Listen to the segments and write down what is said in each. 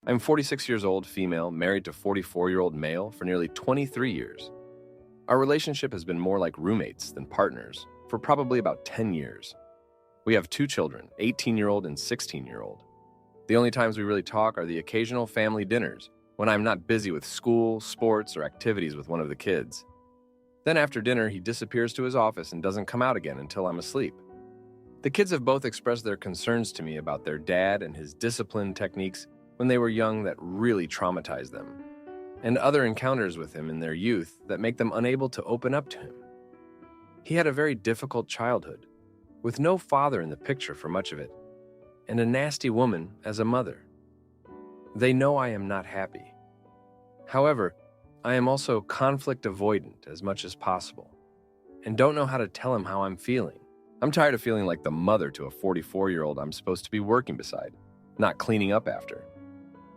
I'm 46 years old, female, married to 44-year-old male for nearly 23 years. Our relationship has been more like roommates than partners for probably about 10 years. We have 2 children, 18-year-old and 16-year-old. The only times we really talk are the occasional family dinners, when I'm not busy with school, sports, or activities with one of the kids. Then after dinner, he disappears to his office and doesn't come out again until I'm asleep. The kids have both expressed their concerns to me about their dad and his discipline techniques when they were young that really traumatized them, and other encounters with him in their youth that make them unable to open up to him. He had a very difficult childhood, with no father in the picture for much of it, and a nasty woman as a mother. They know I am not happy. However, I am also conflict avoidant as much as possible, and don't know how to tell him how I'm feeling. I'm tired of feeling like the mother to a 44-year-old I'm supposed to be working beside, not cleaning up after.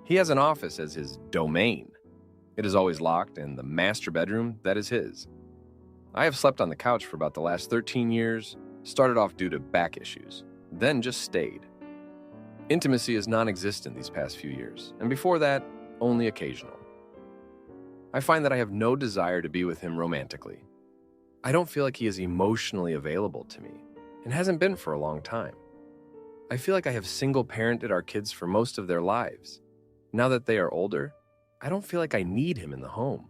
He has an office as his domain. It is always locked, and the master bedroom, that is his. I have slept on the couch for about the last 13 years, started off due to back issues, then just stayed. Intimacy is non-existent these past few years, and before that, only occasional. I find that I have no desire to be with him romantically. I don't feel like he is emotionally available to me, and hasn't been for a long time. I feel like I have single-parented our kids for most of their lives. Now that they are older, I don't feel like I need him in the home.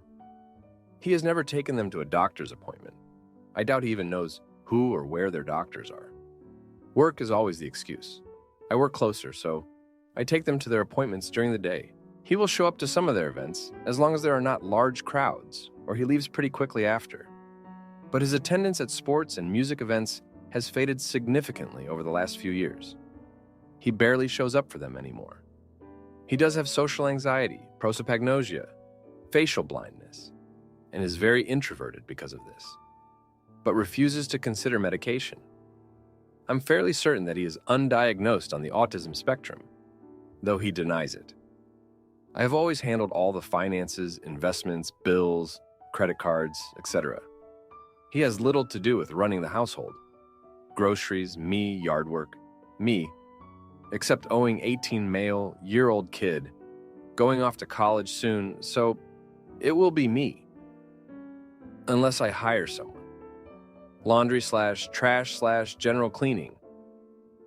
He has never taken them to a doctor's appointment. I doubt he even knows who or where their doctors are. Work is always the excuse. I work closer, so I take them to their appointments during the day. He will show up to some of their events, as long as there are not large crowds, or he leaves pretty quickly after. But his attendance at sports and music events has faded significantly over the last few years. He barely shows up for them anymore. He does have social anxiety, prosopagnosia, facial blindness, and is very introverted because of this, but refuses to consider medication. I'm fairly certain that he is undiagnosed on the autism spectrum, though he denies it. I have always handled all the finances, investments, bills, credit cards, etc. He has little to do with running the household. Groceries, me, yard work, me, except owing 18 male, year-old kid, going off to college soon, so it will be me. Unless I hire someone. Laundry/trash/general cleaning.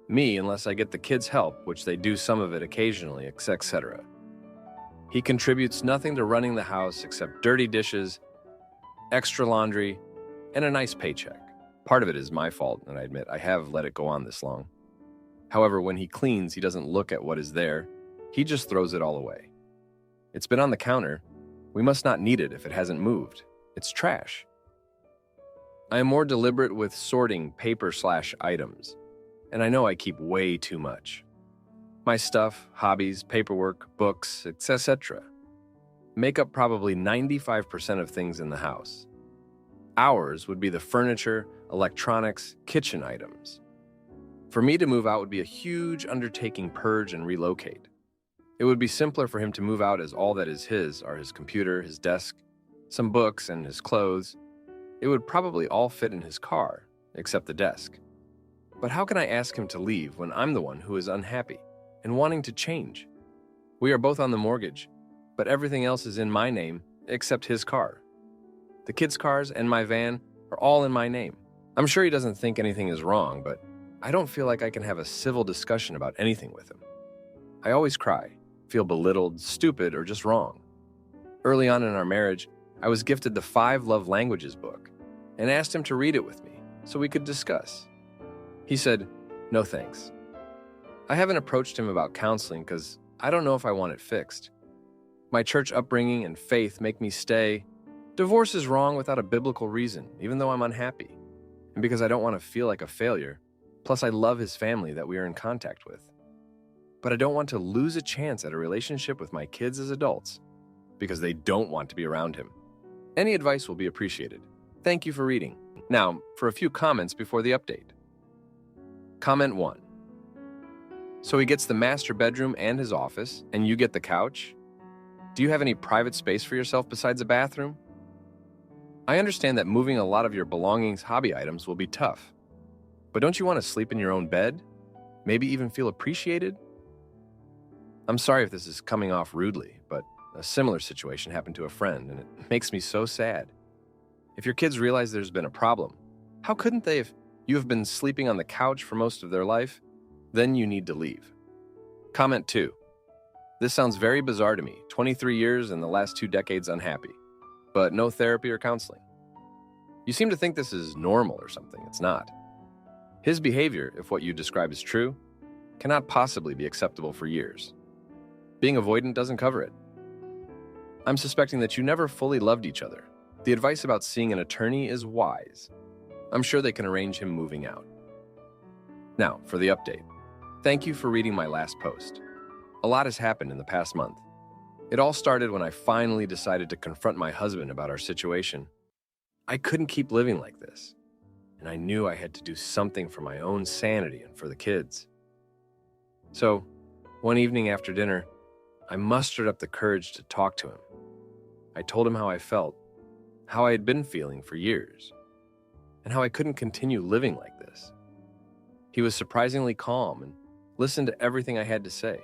Me, unless I get the kids' help, which they do some of it occasionally, etc. He contributes nothing to running the house except dirty dishes, extra laundry, and a nice paycheck. Part of it is my fault, and I admit I have let it go on this long. However, when he cleans, he doesn't look at what is there. He just throws it all away. It's been on the counter. We must not need it if it hasn't moved. It's trash. I am more deliberate with sorting paper/items, and I know I keep way too much. My stuff, hobbies, paperwork, books, etc. make up probably 95% of things in the house. Ours would be the furniture, electronics, kitchen items. For me to move out would be a huge undertaking, purge and relocate. It would be simpler for him to move out, as all that is his are his computer, his desk, some books, and his clothes. It would probably all fit in his car, except the desk. But how can I ask him to leave when I'm the one who is unhappy and wanting to change? We are both on the mortgage, but everything else is in my name except his car. The kids' cars and my van are all in my name. I'm sure he doesn't think anything is wrong, but I don't feel like I can have a civil discussion about anything with him. I always cry, feel belittled, stupid, or just wrong. Early on in our marriage, I was gifted the 5 Love Languages book and asked him to read it with me so we could discuss. He said, "No thanks." I haven't approached him about counseling because I don't know if I want it fixed. My church upbringing and faith make me stay. Divorce is wrong without a biblical reason, even though I'm unhappy, and because I don't want to feel like a failure. Plus, I love his family that we are in contact with. But I don't want to lose a chance at a relationship with my kids as adults because they don't want to be around him. Any advice will be appreciated. Thank you for reading. Now, for a few comments before the update. Comment 1. So he gets the master bedroom and his office, and you get the couch? Do you have any private space for yourself besides a bathroom? I understand that moving a lot of your belongings, hobby items will be tough. But don't you want to sleep in your own bed? Maybe even feel appreciated? I'm sorry if this is coming off rudely, but a similar situation happened to a friend, and it makes me so sad. If your kids realize there's been a problem, how couldn't they if you have been sleeping on the couch for most of their life? Then you need to leave. Comment 2. This sounds very bizarre to me. 23 years and the last 2 decades unhappy, but no therapy or counseling. You seem to think this is normal or something. It's not. His behavior, if what you describe is true, cannot possibly be acceptable for years. Being avoidant doesn't cover it. I'm suspecting that you never fully loved each other. The advice about seeing an attorney is wise. I'm sure they can arrange him moving out. Now, for the update. Thank you for reading my last post. A lot has happened in the past month. It all started when I finally decided to confront my husband about our situation. I couldn't keep living like this, and I knew I had to do something for my own sanity and for the kids. So, one evening after dinner, I mustered up the courage to talk to him. I told him how I felt, how I had been feeling for years, and how I couldn't continue living like this. He was surprisingly calm and listened to everything I had to say.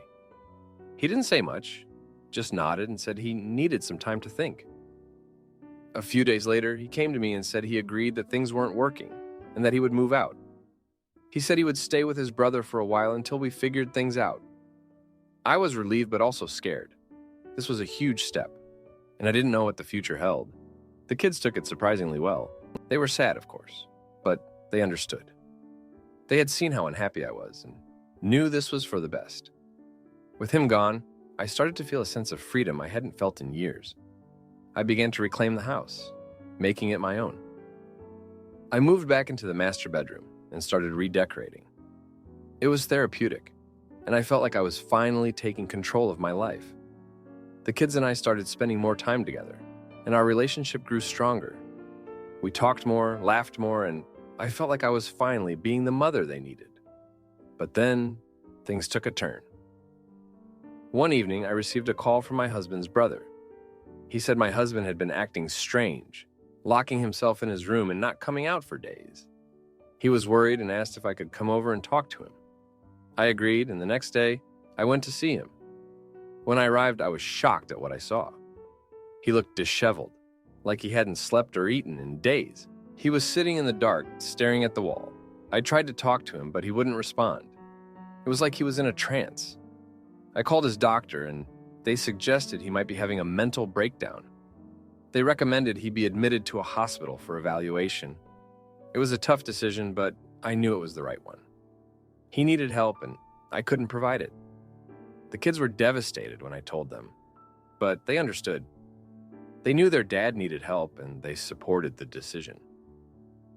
He didn't say much, just nodded and said he needed some time to think. A few days later, he came to me and said he agreed that things weren't working and that he would move out. He said he would stay with his brother for a while until we figured things out. I was relieved but also scared. This was a huge step, and I didn't know what the future held. The kids took it surprisingly well. They were sad, of course, but they understood. They had seen how unhappy I was and knew this was for the best. With him gone, I started to feel a sense of freedom I hadn't felt in years. I began to reclaim the house, making it my own. I moved back into the master bedroom and started redecorating. It was therapeutic, and I felt like I was finally taking control of my life. The kids and I started spending more time together, and our relationship grew stronger. We talked more, laughed more, and I felt like I was finally being the mother they needed. But then, things took a turn. One evening, I received a call from my husband's brother. He said my husband had been acting strange, locking himself in his room and not coming out for days. He was worried and asked if I could come over and talk to him. I agreed, and the next day, I went to see him. When I arrived, I was shocked at what I saw. He looked disheveled, like he hadn't slept or eaten in days. He was sitting in the dark, staring at the wall. I tried to talk to him, but he wouldn't respond. It was like he was in a trance. I called his doctor, and they suggested he might be having a mental breakdown. They recommended he be admitted to a hospital for evaluation. It was a tough decision, but I knew it was the right one. He needed help, and I couldn't provide it. The kids were devastated when I told them, but they understood. They knew their dad needed help, and they supported the decision.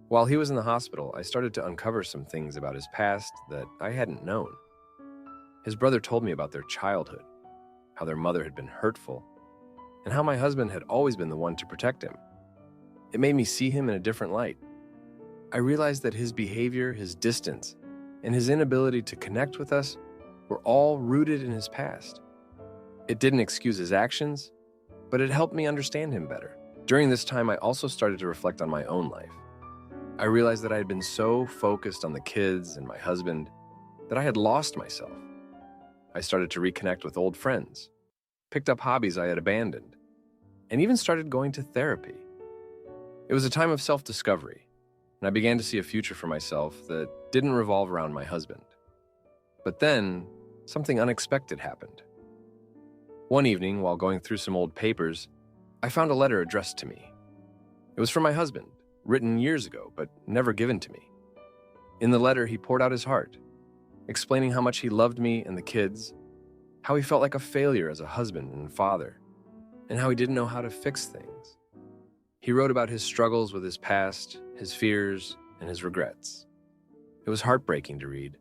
While he was in the hospital, I started to uncover some things about his past that I hadn't known. His brother told me about their childhood, how their mother had been hurtful, and how my husband had always been the one to protect him. It made me see him in a different light. I realized that his behavior, his distance, and his inability to connect with us were all rooted in his past. It didn't excuse his actions, but it helped me understand him better. During this time, I also started to reflect on my own life. I realized that I had been so focused on the kids and my husband that I had lost myself. I started to reconnect with old friends, picked up hobbies I had abandoned, and even started going to therapy. It was a time of self-discovery, and I began to see a future for myself that didn't revolve around my husband. But then, something unexpected happened. One evening, while going through some old papers, I found a letter addressed to me. It was from my husband, written years ago, but never given to me. In the letter, he poured out his heart, explaining how much he loved me and the kids, how he felt like a failure as a husband and father, and how he didn't know how to fix things. He wrote about his struggles with his past, his fears, and his regrets. It was heartbreaking to read,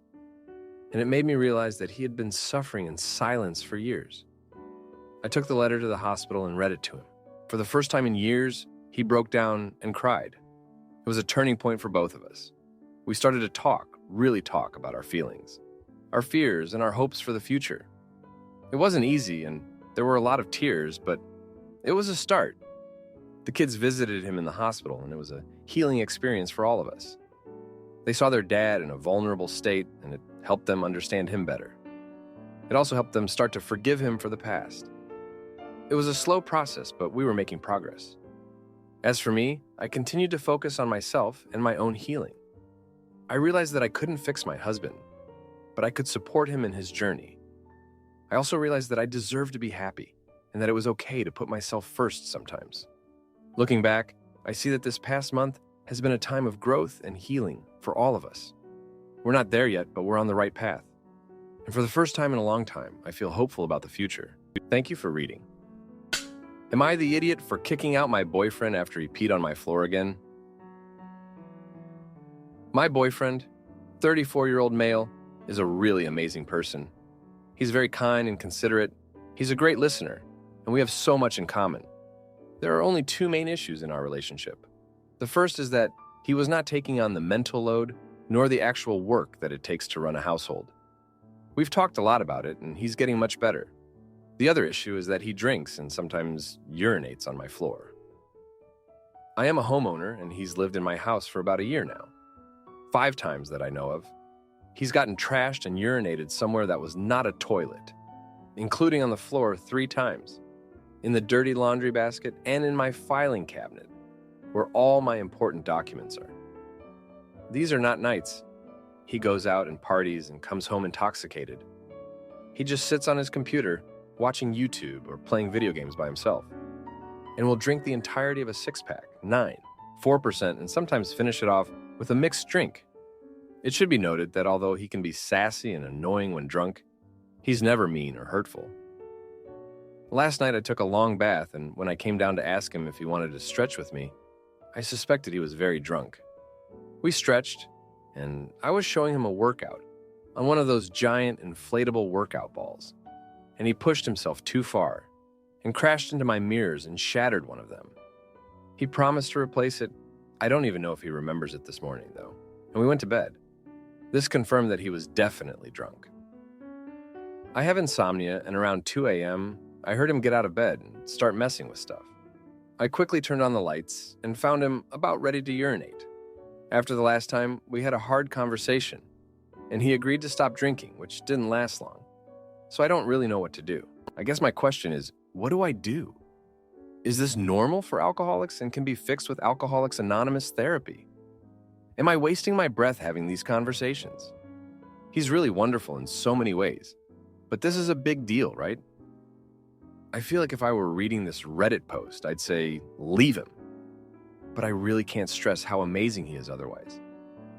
and it made me realize that he had been suffering in silence for years. I took the letter to the hospital and read it to him. For the first time in years, he broke down and cried. It was a turning point for both of us. We started to talk, really talk about our feelings, our fears, and our hopes for the future. It wasn't easy, and there were a lot of tears, but it was a start. The kids visited him in the hospital, and it was a healing experience for all of us. They saw their dad in a vulnerable state, and it helped them understand him better. It also helped them start to forgive him for the past. It was a slow process, but we were making progress. As for me, I continued to focus on myself and my own healing. I realized that I couldn't fix my husband, but I could support him in his journey. I also realized that I deserved to be happy and that it was okay to put myself first sometimes. Looking back, I see that this past month has been a time of growth and healing for all of us. We're not there yet, but we're on the right path. And for the first time in a long time, I feel hopeful about the future. Thank you for reading. Am I the idiot for kicking out my boyfriend after he peed on my floor again? My boyfriend, 34-year-old male, is a really amazing person. He's very kind and considerate. He's a great listener, and we have so much in common. There are only two main issues in our relationship. The first is that he was not taking on the mental load nor the actual work that it takes to run a household. We've talked a lot about it, and he's getting much better. The other issue is that he drinks and sometimes urinates on my floor. I am a homeowner, and he's lived in my house for about a year now. 5 times that I know of. He's gotten trashed and urinated somewhere that was not a toilet, including on the floor 3 times, in the dirty laundry basket, and in my filing cabinet, where all my important documents are. These are not nights. He goes out and parties and comes home intoxicated. He just sits on his computer, watching YouTube or playing video games by himself, and will drink the entirety of a 6-pack, 9, 4%, and sometimes finish it off with a mixed drink. It should be noted that although he can be sassy and annoying when drunk, he's never mean or hurtful. Last night I took a long bath, and when I came down to ask him if he wanted to stretch with me, I suspected he was very drunk. We stretched, and I was showing him a workout on one of those giant inflatable workout balls, and he pushed himself too far and crashed into my mirrors and shattered one of them. He promised to replace it. I don't even know if he remembers it this morning, though, and we went to bed. This confirmed that he was definitely drunk. I have insomnia, and around 2 a.m., I heard him get out of bed and start messing with stuff. I quickly turned on the lights and found him about ready to urinate. After the last time, we had a hard conversation, and he agreed to stop drinking, which didn't last long. So I don't really know what to do. I guess my question is, what do I do? Is this normal for alcoholics and can be fixed with Alcoholics Anonymous therapy? Am I wasting my breath having these conversations? He's really wonderful in so many ways, but this is a big deal, right? I feel like if I were reading this Reddit post, I'd say, leave him. But I really can't stress how amazing he is otherwise.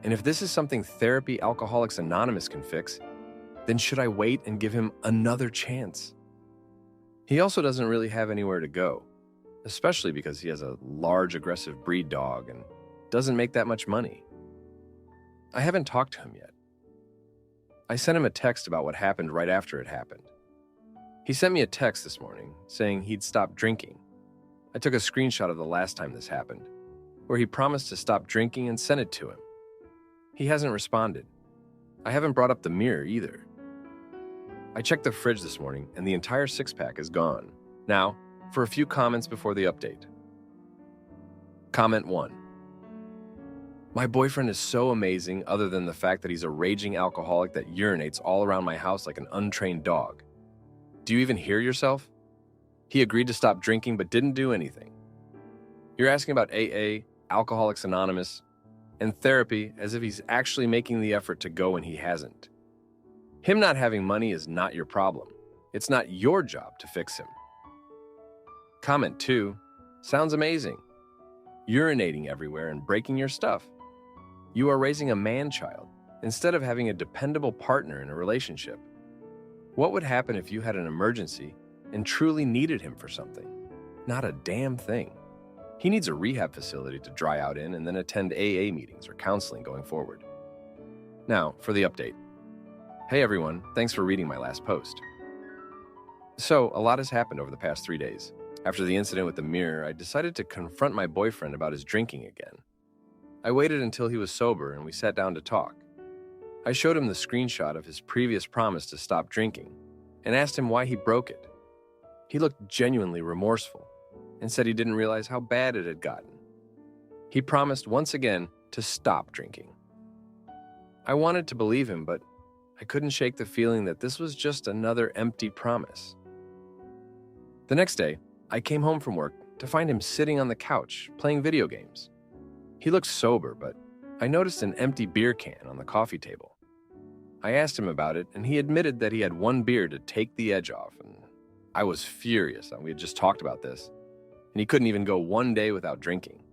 And if this is something Therapy Alcoholics Anonymous can fix, then should I wait and give him another chance? He also doesn't really have anywhere to go, especially because he has a large aggressive breed dog and doesn't make that much money. I haven't talked to him yet. I sent him a text about what happened right after it happened. He sent me a text this morning saying he'd stopped drinking. I took a screenshot of the last time this happened, where he promised to stop drinking and sent it to him. He hasn't responded. I haven't brought up the mirror either. I checked the fridge this morning and the entire 6-pack is gone. Now, for a few comments before the update. Comment 1. My boyfriend is so amazing other than the fact that he's a raging alcoholic that urinates all around my house like an untrained dog. Do you even hear yourself? He agreed to stop drinking but didn't do anything. You're asking about AA, Alcoholics Anonymous, and therapy as if he's actually making the effort to go when he hasn't. Him not having money is not your problem. It's not your job to fix him. Comment 2. Sounds amazing. Urinating everywhere and breaking your stuff. You are raising a man-child instead of having a dependable partner in a relationship. What would happen if you had an emergency and truly needed him for something? Not a damn thing. He needs a rehab facility to dry out in and then attend AA meetings or counseling going forward. Now, for the update. Hey everyone, thanks for reading my last post. So, a lot has happened over the past 3 days. After the incident with the mirror, I decided to confront my boyfriend about his drinking again. I waited until he was sober and we sat down to talk. I showed him the screenshot of his previous promise to stop drinking and asked him why he broke it. He looked genuinely remorseful and said he didn't realize how bad it had gotten. He promised once again to stop drinking. I wanted to believe him, but I couldn't shake the feeling that this was just another empty promise. The next day, I came home from work to find him sitting on the couch playing video games. He looked sober, but I noticed an empty beer can on the coffee table. I asked him about it, and he admitted that he had one beer to take the edge off, and I was furious. We had just talked about this, and he couldn't even go one day without drinking.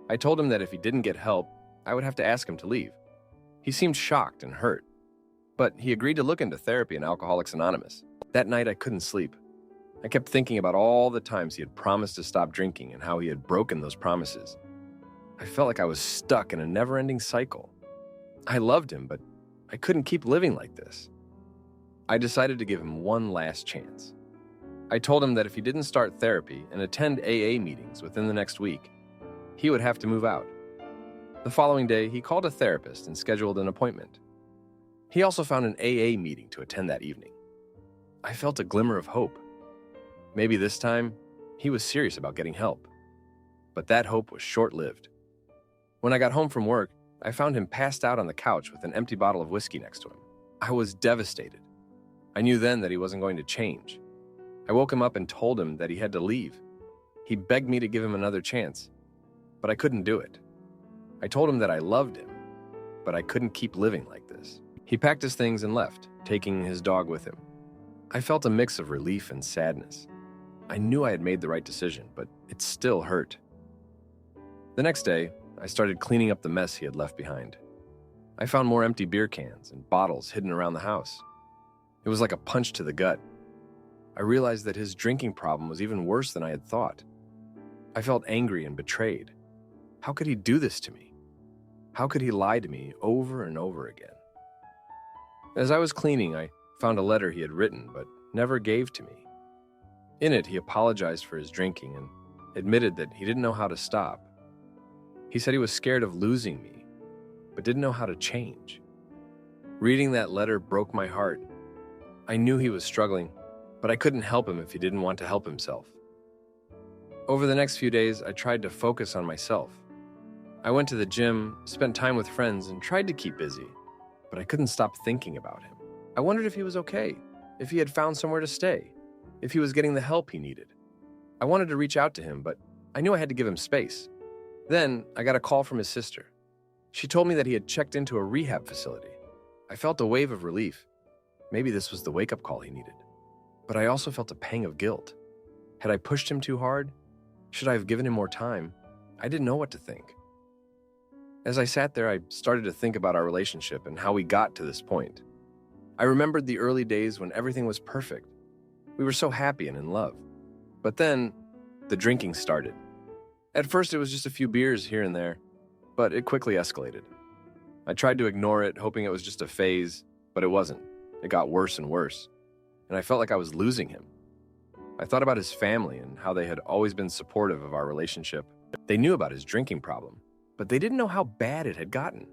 I told him that if he didn't get help, I would have to ask him to leave. He seemed shocked and hurt, but he agreed to look into therapy and Alcoholics Anonymous. That night, I couldn't sleep. I kept thinking about all the times he had promised to stop drinking and how he had broken those promises. I felt like I was stuck in a never-ending cycle. I loved him, but I couldn't keep living like this. I decided to give him one last chance. I told him that if he didn't start therapy and attend AA meetings within the next week, he would have to move out. The following day, he called a therapist and scheduled an appointment. He also found an AA meeting to attend that evening. I felt a glimmer of hope. Maybe this time, he was serious about getting help. But that hope was short-lived. When I got home from work, I found him passed out on the couch with an empty bottle of whiskey next to him. I was devastated. I knew then that he wasn't going to change. I woke him up and told him that he had to leave. He begged me to give him another chance, but I couldn't do it. I told him that I loved him, but I couldn't keep living like this. He packed his things and left, taking his dog with him. I felt a mix of relief and sadness. I knew I had made the right decision, but it still hurt. The next day, I started cleaning up the mess he had left behind. I found more empty beer cans and bottles hidden around the house. It was like a punch to the gut. I realized that his drinking problem was even worse than I had thought. I felt angry and betrayed. How could he do this to me? How could he lie to me over and over again? As I was cleaning, I found a letter he had written but never gave to me. In it, he apologized for his drinking and admitted that he didn't know how to stop. He said he was scared of losing me, but didn't know how to change. Reading that letter broke my heart. I knew he was struggling, but I couldn't help him if he didn't want to help himself. Over the next few days, I tried to focus on myself. I went to the gym, spent time with friends, and tried to keep busy, but I couldn't stop thinking about him. I wondered if he was okay, if he had found somewhere to stay, if he was getting the help he needed. I wanted to reach out to him, but I knew I had to give him space. Then, I got a call from his sister. She told me that he had checked into a rehab facility. I felt a wave of relief. Maybe this was the wake-up call he needed. But I also felt a pang of guilt. Had I pushed him too hard? Should I have given him more time? I didn't know what to think. As I sat there, I started to think about our relationship and how we got to this point. I remembered the early days when everything was perfect. We were so happy and in love. But then, the drinking started. At first, it was just a few beers here and there, but it quickly escalated. I tried to ignore it, hoping it was just a phase, but it wasn't. It got worse and worse, and I felt like I was losing him. I thought about his family and how they had always been supportive of our relationship. They knew about his drinking problem, but they didn't know how bad it had gotten.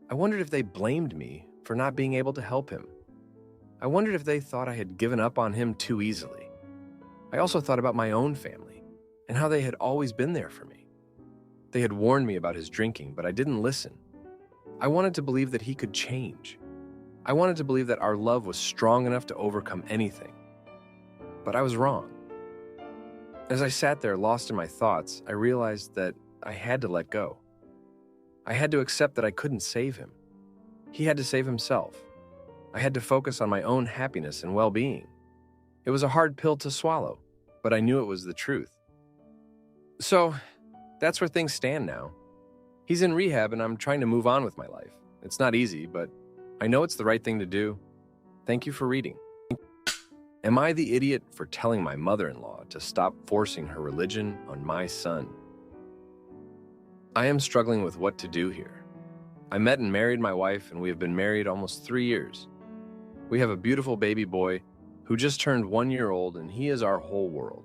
I wondered if they blamed me for not being able to help him. I wondered if they thought I had given up on him too easily. I also thought about my own family and how they had always been there for me. They had warned me about his drinking, but I didn't listen. I wanted to believe that he could change. I wanted to believe that our love was strong enough to overcome anything. But I was wrong. As I sat there lost in my thoughts, I realized that I had to let go. I had to accept that I couldn't save him. He had to save himself. I had to focus on my own happiness and well-being. It was a hard pill to swallow, but I knew it was the truth. So, that's where things stand now. He's in rehab and I'm trying to move on with my life. It's not easy, but I know it's the right thing to do. Thank you for reading. Am I the idiot for telling my mother-in-law to stop forcing her religion on my son? I am struggling with what to do here. I met and married my wife, and we have been married almost 3 years. We have a beautiful baby boy who just turned 1 year old, and he is our whole world.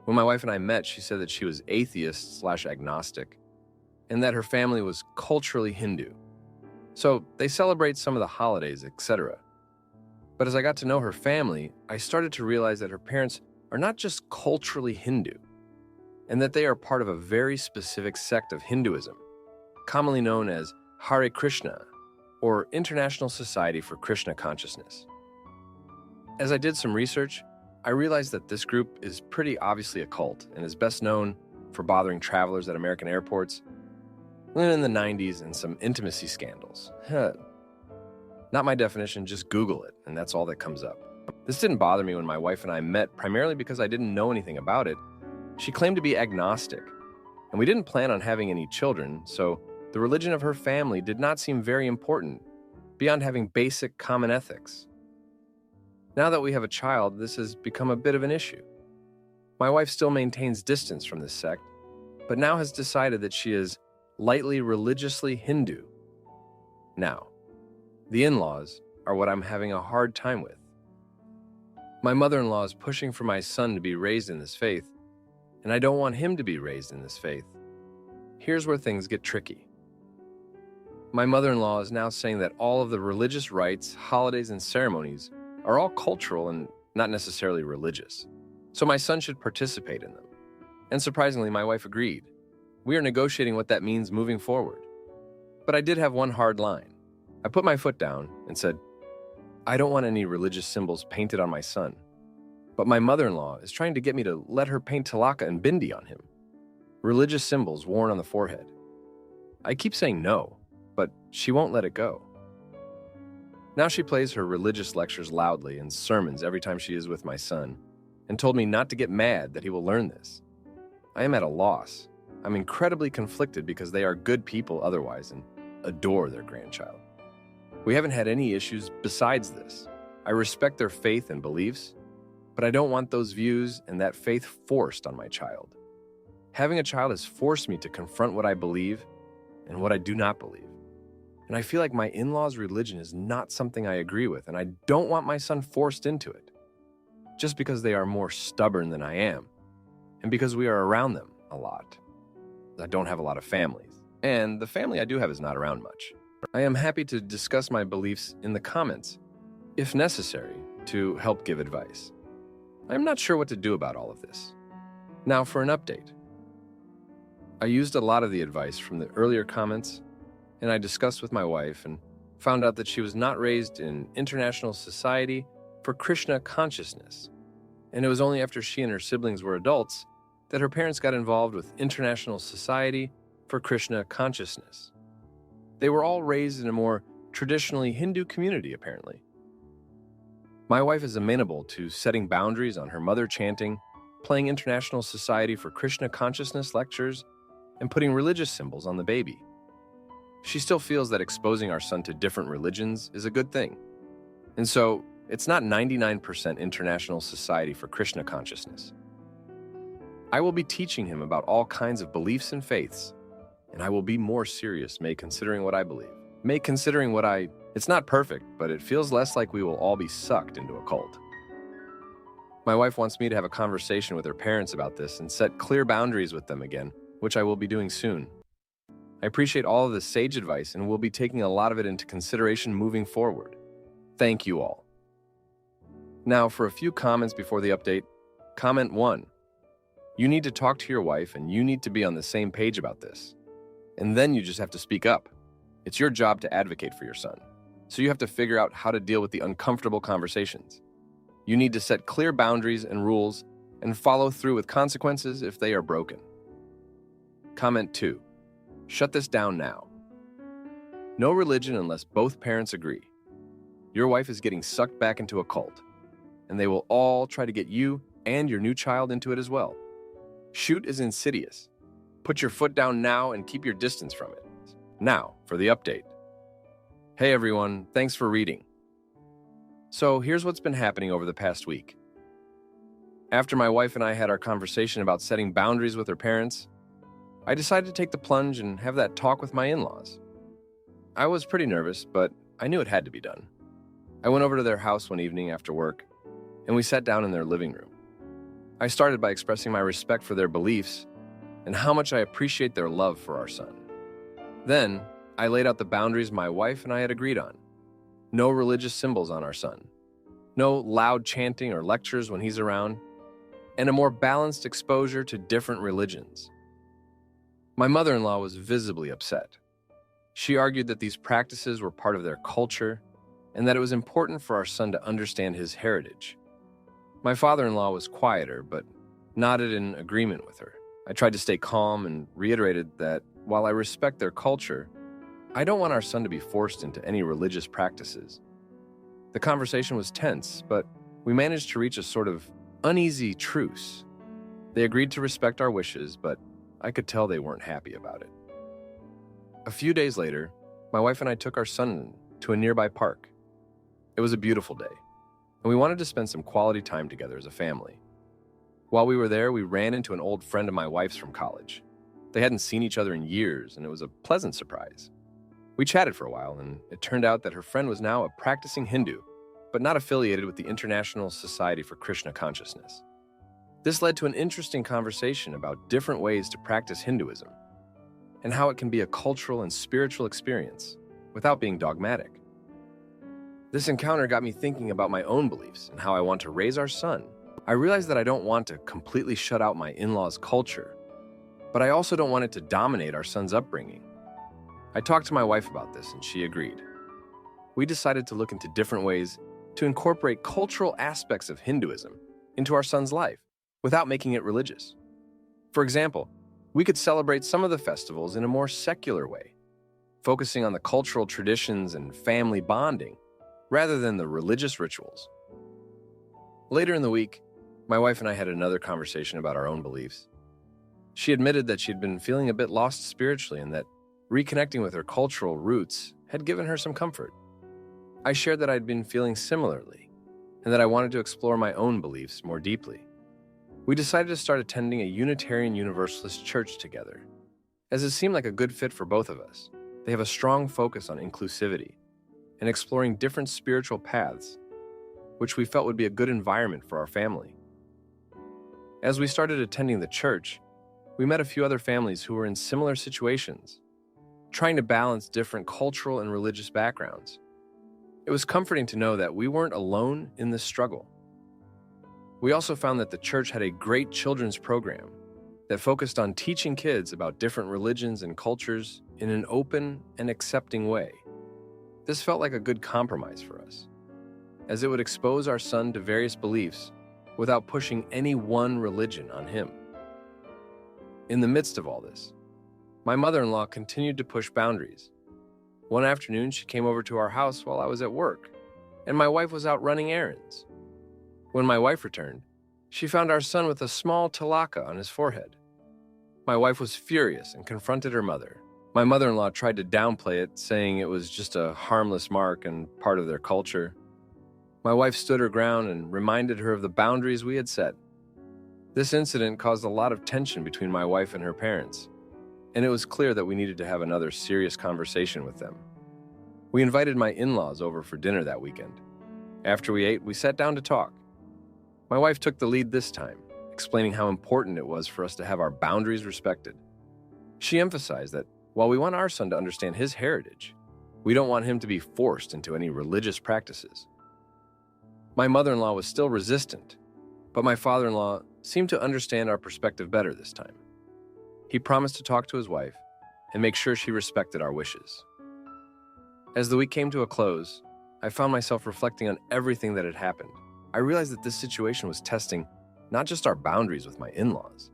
When my wife and I met, she said that she was atheist/agnostic, and that her family was culturally Hindu. So they celebrate some of the holidays, etc. But as I got to know her family, I started to realize that her parents are not just culturally Hindu, and that they are part of a very specific sect of Hinduism, commonly known as Hare Krishna. or International Society for Krishna Consciousness. As I did some research, I realized that this group is pretty obviously a cult and is best known for bothering travelers at American airports in the 90s and some intimacy scandals. Not my definition, just Google it, and that's all that comes up. This didn't bother me when my wife and I met, primarily because I didn't know anything about it. She claimed to be agnostic, and we didn't plan on having any children, so the religion of her family did not seem very important, beyond having basic common ethics. Now that we have a child, this has become a bit of an issue. My wife still maintains distance from this sect, but now has decided that she is lightly religiously Hindu. Now, the in-laws are what I'm having a hard time with. My mother-in-law is pushing for my son to be raised in this faith, and I don't want him to be raised in this faith. Here's where things get tricky. My mother-in-law is now saying that all of the religious rites, holidays, and ceremonies are all cultural and not necessarily religious, so my son should participate in them. And surprisingly, my wife agreed. We are negotiating what that means moving forward. But I did have one hard line. I put my foot down and said, I don't want any religious symbols painted on my son. But my mother-in-law is trying to get me to let her paint tilaka and bindi on him, religious symbols worn on the forehead. I keep saying no, but she won't let it go. Now she plays her religious lectures loudly and sermons every time she is with my son, and told me not to get mad that he will learn this. I am at a loss. I'm incredibly conflicted because they are good people otherwise and adore their grandchild. We haven't had any issues besides this. I respect their faith and beliefs, but I don't want those views and that faith forced on my child. Having a child has forced me to confront what I believe and what I do not believe. And I feel like my in-laws' religion is not something I agree with, and I don't want my son forced into it, just because they are more stubborn than I am, and because we are around them a lot. I don't have a lot of families, and the family I do have is not around much. I am happy to discuss my beliefs in the comments, if necessary, to help give advice. I am not sure what to do about all of this. Now for an update. I used a lot of the advice from the earlier comments, and I discussed with my wife and found out that she was not raised in International Society for Krishna Consciousness, and it was only after she and her siblings were adults that her parents got involved with International Society for Krishna Consciousness. They were all raised in a more traditionally Hindu community, apparently. My wife is amenable to setting boundaries on her mother chanting, playing International Society for Krishna Consciousness lectures, and putting religious symbols on the baby. She still feels that exposing our son to different religions is a good thing. And so, it's not 99% International Society for Krishna Consciousness. I will be teaching him about all kinds of beliefs and faiths, and I will be more serious, considering what I believe. It's not perfect, but it feels less like we will all be sucked into a cult. My wife wants me to have a conversation with her parents about this and set clear boundaries with them again, which I will be doing soon. I appreciate all of the sage advice and will be taking a lot of it into consideration moving forward. Thank you all. Now, for a few comments before the update. Comment 1. You need to talk to your wife and you need to be on the same page about this. And then you just have to speak up. It's your job to advocate for your son. So you have to figure out how to deal with the uncomfortable conversations. You need to set clear boundaries and rules and follow through with consequences if they are broken. Comment 2. Shut this down now. No religion unless both parents agree. Your wife is getting sucked back into a cult, and they will all try to get you and your new child into it as well. Shoot is insidious. Put your foot down now and keep your distance from it. Now, for the update. Hey everyone, thanks for reading. So here's what's been happening over the past week. After my wife and I had our conversation about setting boundaries with her parents, I decided to take the plunge and have that talk with my in-laws. I was pretty nervous, but I knew it had to be done. I went over to their house one evening after work, and we sat down in their living room. I started by expressing my respect for their beliefs and how much I appreciate their love for our son. Then, I laid out the boundaries my wife and I had agreed on. No religious symbols on our son, no loud chanting or lectures when he's around, and a more balanced exposure to different religions. My mother-in-law was visibly upset. She argued that these practices were part of their culture and that it was important for our son to understand his heritage. My father-in-law was quieter, but nodded in agreement with her. I tried to stay calm and reiterated that while I respect their culture, I don't want our son to be forced into any religious practices. The conversation was tense, but we managed to reach a sort of uneasy truce. They agreed to respect our wishes, but I could tell they weren't happy about it. A few days later, my wife and I took our son to a nearby park. It was a beautiful day, and we wanted to spend some quality time together as a family. While we were there, we ran into an old friend of my wife's from college. They hadn't seen each other in years, and it was a pleasant surprise. We chatted for a while, and it turned out that her friend was now a practicing Hindu, but not affiliated with the International Society for Krishna Consciousness. This led to an interesting conversation about different ways to practice Hinduism and how it can be a cultural and spiritual experience without being dogmatic. This encounter got me thinking about my own beliefs and how I want to raise our son. I realized that I don't want to completely shut out my in-laws' culture, but I also don't want it to dominate our son's upbringing. I talked to my wife about this, and she agreed. We decided to look into different ways to incorporate cultural aspects of Hinduism into our son's life without making it religious. For example, we could celebrate some of the festivals in a more secular way, focusing on the cultural traditions and family bonding rather than the religious rituals. Later in the week, my wife and I had another conversation about our own beliefs. She admitted that she'd been feeling a bit lost spiritually and that reconnecting with her cultural roots had given her some comfort. I shared that I'd been feeling similarly and that I wanted to explore my own beliefs more deeply. We decided to start attending a Unitarian Universalist church together, as it seemed like a good fit for both of us. They have a strong focus on inclusivity and exploring different spiritual paths, which we felt would be a good environment for our family. As we started attending the church, we met a few other families who were in similar situations, trying to balance different cultural and religious backgrounds. It was comforting to know that we weren't alone in this struggle. We also found that the church had a great children's program that focused on teaching kids about different religions and cultures in an open and accepting way. This felt like a good compromise for us, as it would expose our son to various beliefs without pushing any one religion on him. In the midst of all this, my mother-in-law continued to push boundaries. One afternoon, she came over to our house while I was at work, and my wife was out running errands. When my wife returned, she found our son with a small tilaka on his forehead. My wife was furious and confronted her mother. My mother-in-law tried to downplay it, saying it was just a harmless mark and part of their culture. My wife stood her ground and reminded her of the boundaries we had set. This incident caused a lot of tension between my wife and her parents, and it was clear that we needed to have another serious conversation with them. We invited my in-laws over for dinner that weekend. After we ate, we sat down to talk. My wife took the lead this time, explaining how important it was for us to have our boundaries respected. She emphasized that while we want our son to understand his heritage, we don't want him to be forced into any religious practices. My mother-in-law was still resistant, but my father-in-law seemed to understand our perspective better this time. He promised to talk to his wife and make sure she respected our wishes. As the week came to a close, I found myself reflecting on everything that had happened. I realized that this situation was testing not just our boundaries with my in-laws,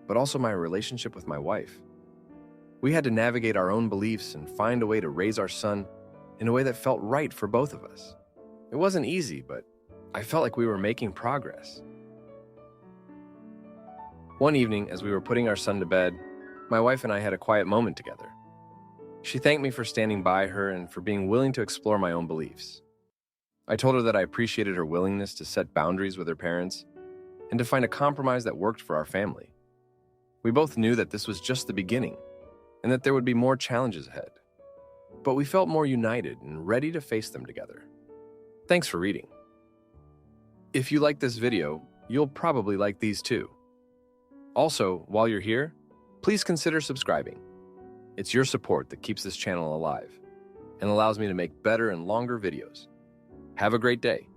but also my relationship with my wife. We had to navigate our own beliefs and find a way to raise our son in a way that felt right for both of us. It wasn't easy, but I felt like we were making progress. One evening, as we were putting our son to bed, my wife and I had a quiet moment together. She thanked me for standing by her and for being willing to explore my own beliefs. I told her that I appreciated her willingness to set boundaries with her parents and to find a compromise that worked for our family. We both knew that this was just the beginning and that there would be more challenges ahead, but we felt more united and ready to face them together. Thanks for reading. If you like this video, you'll probably like these too. Also, while you're here, please consider subscribing. It's your support that keeps this channel alive and allows me to make better and longer videos. Have a great day.